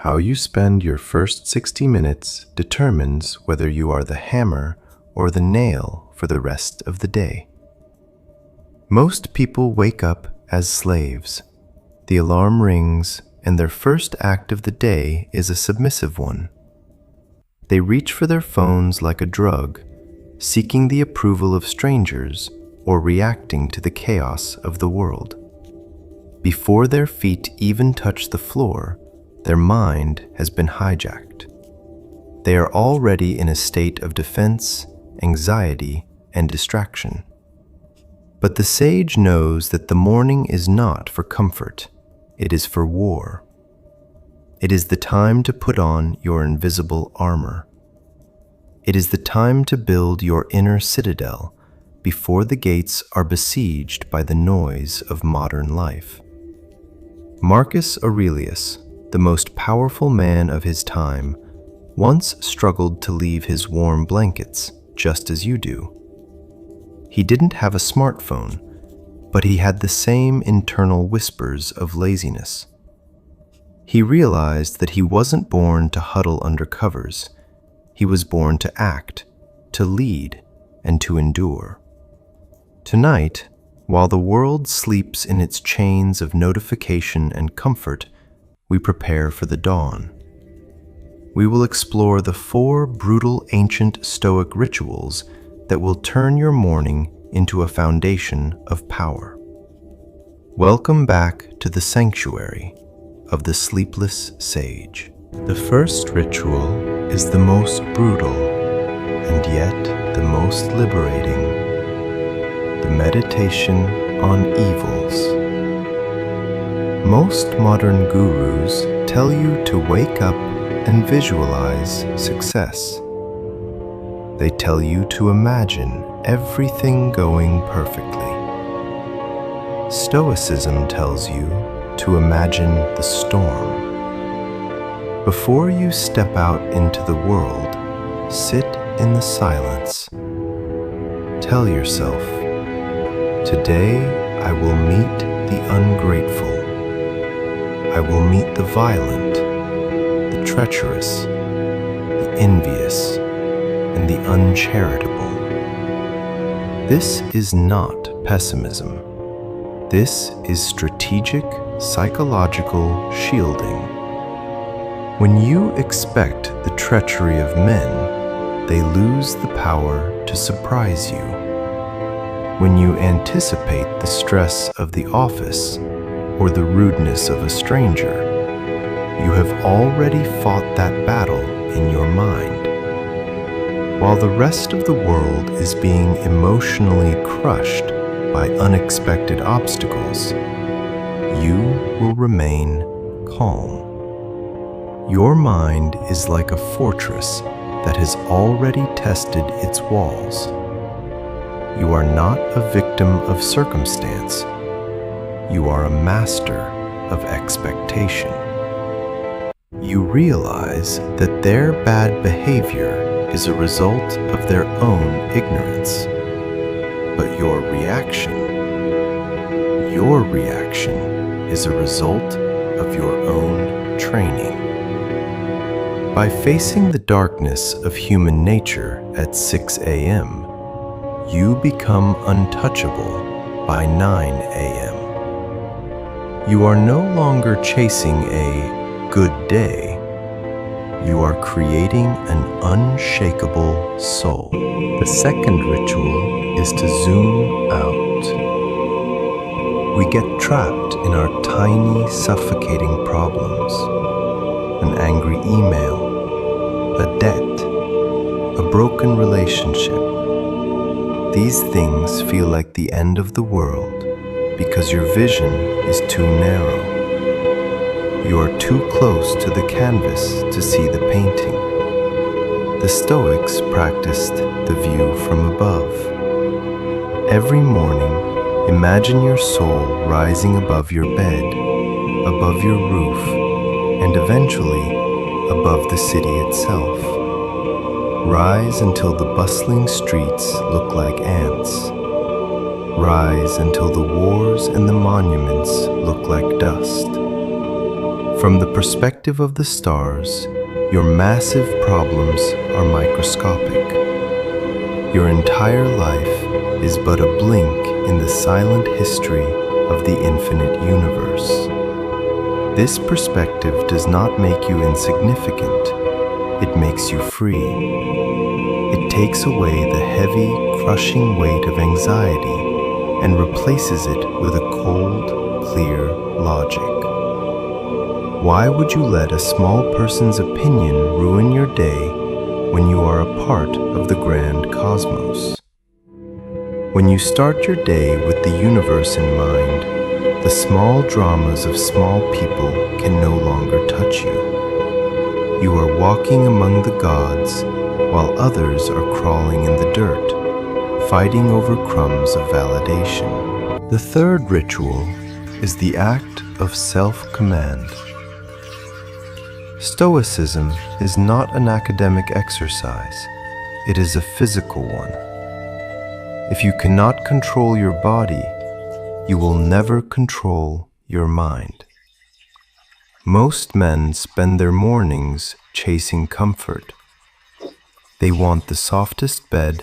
How you spend your first 60 minutes determines whether you are the hammer or the nail for the rest of the day. Most people wake up as slaves. The alarm rings, and their first act of the day is a submissive one. They reach for their phones like a drug, seeking the approval of strangers or reacting to the chaos of the world. Before their feet even touch the floor, their mind has been hijacked. They are already in a state of defense, anxiety, and distraction. But the sage knows that the morning is not for comfort, it is for war. It is the time to put on your invisible armor. It is the time to build your inner citadel before the gates are besieged by the noise of modern life. Marcus Aurelius, the most powerful man of his time, once struggled to leave his warm blankets, just as you do. He didn't have a smartphone, but he had the same internal whispers of laziness. He realized that he wasn't born to huddle under covers. He was born to act, to lead, and to endure. Tonight, while the world sleeps in its chains of notification and comfort, we prepare for the dawn. We will explore the 4 brutal ancient Stoic rituals that will turn your morning into a foundation of power. Welcome back to the sanctuary of the sleepless sage. The first ritual is the most brutal and yet the most liberating: the meditation on evils. Most modern gurus tell you to wake up and visualize success. They tell you to imagine everything going perfectly. Stoicism tells you to imagine the storm. Before you step out into the world, sit in the silence. Tell yourself, today I will meet the ungrateful. I will meet the violent, the treacherous, the envious, and the uncharitable. This is not pessimism. This is strategic, psychological shielding. When you expect the treachery of men, they lose the power to surprise you. When you anticipate the stress of the office or the rudeness of a stranger, you have already fought that battle in your mind. While the rest of the world is being emotionally crushed by unexpected obstacles, you will remain calm. Your mind is like a fortress that has already tested its walls. You are not a victim of circumstance. You are a master of expectation. You realize that their bad behavior is a result of their own ignorance. But your reaction is a result of your own training. By facing the darkness of human nature at 6 a.m., you become untouchable by 9 a.m. You are no longer chasing a good day. You are creating an unshakable soul. The second ritual is to zoom out. We get trapped in our tiny, suffocating problems. An angry email, a debt, a broken relationship. These things feel like the end of the world because your vision is too narrow. You are too close to the canvas to see the painting. The Stoics practiced the view from above. Every morning, imagine your soul rising above your bed, above your roof, and eventually above the city itself. Rise until the bustling streets look like ants. Rise until the wars and the monuments look like dust. From the perspective perspective of the stars, your massive problems are microscopic. Your entire life is but a blink in the silent history of the infinite universe. This perspective does not make you insignificant, it makes you free. It takes away the heavy, crushing weight of anxiety and replaces it with a cold, clear logic. Why would you let a small person's opinion ruin your day when you are a part of the grand cosmos? When you start your day with the universe in mind, the small dramas of small people can no longer touch you. You are walking among the gods while others are crawling in the dirt, fighting over crumbs of validation. The third ritual is the act of self-command. Stoicism is not an academic exercise, it is a physical one. If you cannot control your body, you will never control your mind. Most men spend their mornings chasing comfort. They want the softest bed,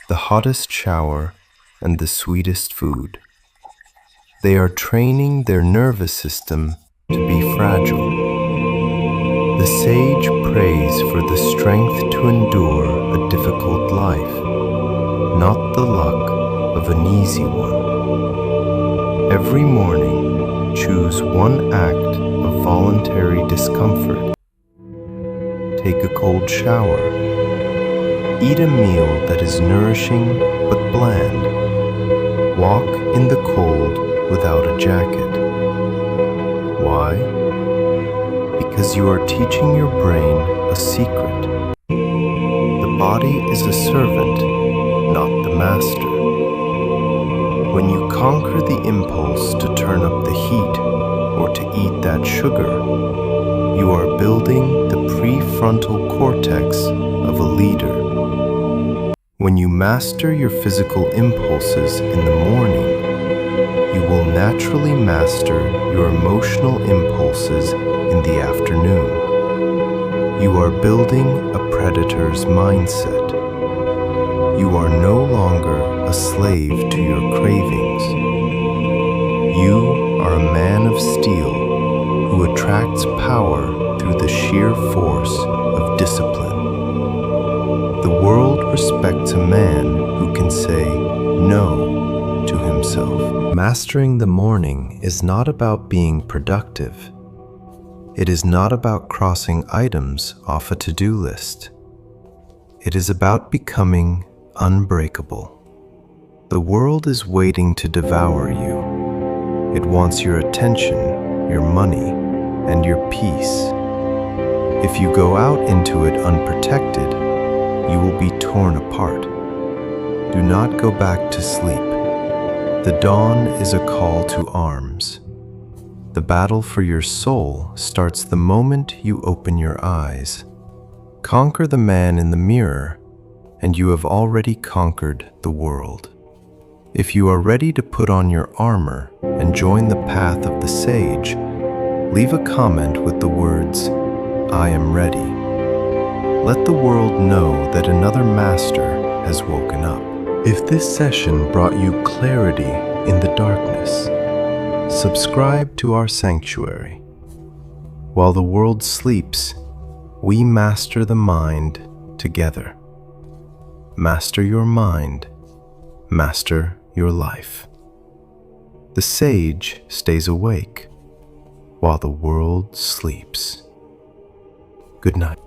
the hottest shower, and the sweetest food. They are training their nervous system to be fragile. The sage prays for the strength to endure a difficult life, not the luck of an easy one. Every morning, choose one act of voluntary discomfort. Take a cold shower. Eat a meal that is nourishing but bland. Walk in the cold without a jacket. Why? Because you are teaching your brain a secret. The body is a servant, not the master. When you conquer the impulse to turn up the heat or to eat that sugar, you are building the prefrontal cortex of a leader. When you master your physical impulses in the morning, you will naturally master your emotional impulses in the afternoon. You are building a predator's mindset. You are no longer a slave to your cravings. You are a man of steel who attracts power through the sheer force of discipline. The world respects a man who can say no to himself. Mastering the morning is not about being productive. It is not about crossing items off a to-do list. It is about becoming unbreakable. The world is waiting to devour you. It wants your attention, your money, and your peace. If you go out into it unprotected, you will be torn apart. Do not go back to sleep. The dawn is a call to arms. The battle for your soul starts the moment you open your eyes. Conquer the man in the mirror, and you have already conquered the world. If you are ready to put on your armor and join the path of the sage, leave a comment with the words, "I am ready." Let the world know that another master has woken up. If this session brought you clarity in the darkness, subscribe to our sanctuary. While the world sleeps, we master the mind together. Master your mind, master your life. The sage stays awake while the world sleeps. Good night.